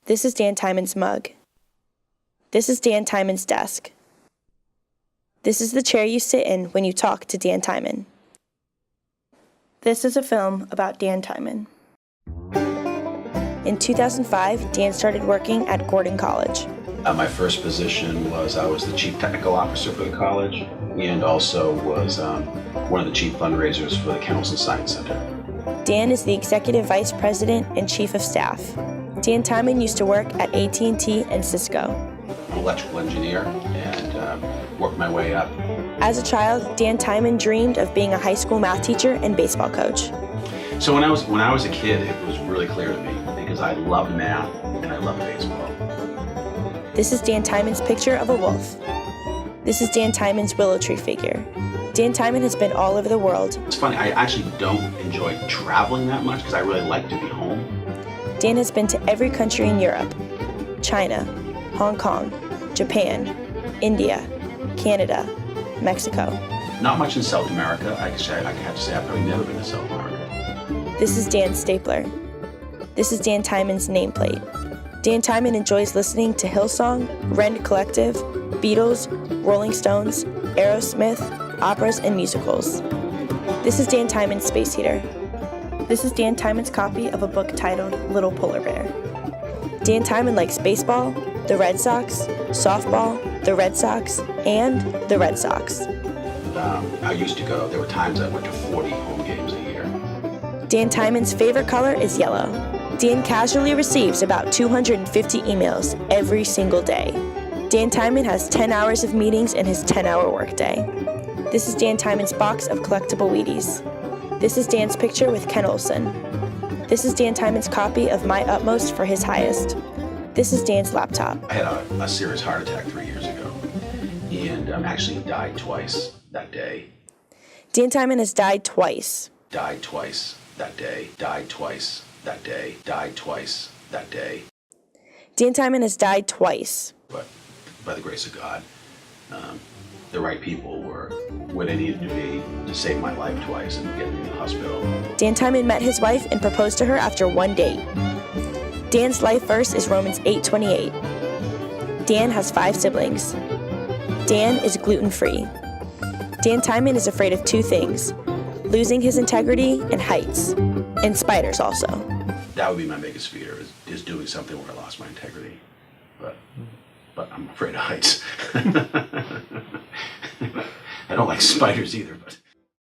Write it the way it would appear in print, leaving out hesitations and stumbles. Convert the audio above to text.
This is Dan Tymann's mug. This is Dan Tymann's desk. This is the chair you sit in when you talk to Dan Tymann. This is a film about Dan Tymann. In 2005, Dan started working at Gordon College. My first position was I was the chief technical officer for the college and also was one of the chief fundraisers for the Chemicals and Science Center. Dan is the executive vice president and chief of staff. Dan Tymann used to work at AT&T and Cisco. I'm an electrical engineer and worked my way up. As a child, Dan Tymann dreamed of being a high school math teacher and baseball coach. So when I was a kid, it was really clear to me because I loved math and I loved baseball. This is Dan Tymann's picture of a wolf. This is Dan Tymann's willow tree figure. Dan Tymann has been all over the world. It's funny, I actually don't enjoy traveling that much because I really like to be home. Dan has been to every country in Europe: China, Hong Kong, Japan, India, Canada, Mexico. Not much in South America. I have to say I've probably never been to South America. This is Dan's stapler. This is Dan Tymann's nameplate. Dan Tymann enjoys listening to Hillsong, Rend Collective, Beatles, Rolling Stones, Aerosmith, operas, and musicals. This is Dan Tymann's space heater. This is Dan Tymann's copy of a book titled Little Polar Bear. Dan Tymann likes baseball, the Red Sox, softball, the Red Sox, and the Red Sox. I used to go, there were times I went to 40 home games a year. Dan Tymann's favorite color is yellow. Dan casually receives about 250 emails every single day. Dan Tymann has 10 hours of meetings in his 10-hour workday. This is Dan Tymann's box of collectible Wheaties. This is Dan's picture with Ken Olsen. This is Dan Tymann's copy of My Utmost for His Highest. This is Dan's laptop. I had a serious heart attack 3 years ago and actually died twice that day. Dan Tymann has died twice. Died twice that day. Died twice that day. Died twice that day. Dan Tymann has died twice. But by the grace of God, the right people were where they needed to be to save my life twice and get me to the hospital. Dan Tymann met his wife and proposed to her after one date. Dan's life verse is Romans 8:28. Dan has 5 siblings. Dan is gluten-free. Dan Tymann is afraid of 2 things: losing his integrity and heights, and spiders also. That would be my biggest fear, is doing something where I lost my integrity. But I'm afraid of heights. I don't like spiders either, but